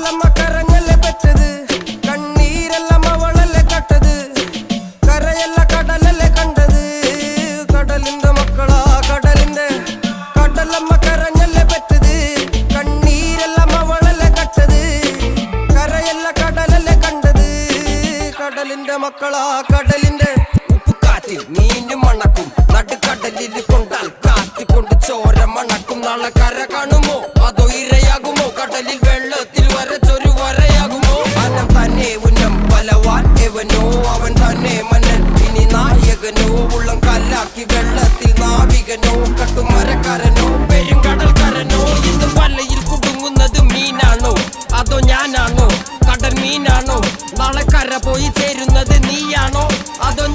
കടലമ്മ കരഞ്ഞല്ലേ പെറ്റത്, കണ്ണീരെല്ലാം അവളല്ലേ കട്ടത്, കരയല്ല കടലല്ലേ കണ്ടത്. കടലിന്റെ മക്കളാ കടലിന്റെ, കടലമ്മ കരഞ്ഞല്ലേ പെറ്റത്, കണ്ണീരെല്ലാം അവളല്ലേ കട്ടത്, കരയല്ല കടലല്ലേ കണ്ടത്. കടലിന്റെ മക്കളാ കടലിന്റെ. ഉപ്പുകാറ്റിൽ മീനും മണക്കും, നടുക്കടലിൽ കൊണ്ടാൽ കാറ്റിക്കൊണ്ട് ചോര മണക്കും. നാളെ കര കാണുമോ അതോ ഇരയാകുമോ, കടലിൽ വെള്ളത്തിൽ വരച്ചൊരു വരയാകുമോ. അനം തന്നെ ഉന്നം ബലവാൻ എവനോ, അവൻ തന്നെ മന്നൻ ഇനി നായകനോ. ഉള്ളം കല്ലാക്കി വെള്ളത്തിൽ നാവികനോ, കട്ടുമരക്കാരനോ പെരുങ്കടൽക്കാരനോ. ഇന്ന് വലയിൽ കുടുങ്ങുന്നത് മീനാണോ അതോ ഞാനാണോ, കടൽ മീനാണോ. നാളെ കര പോയി ചേരുന്നത് നീയാണോ അതോ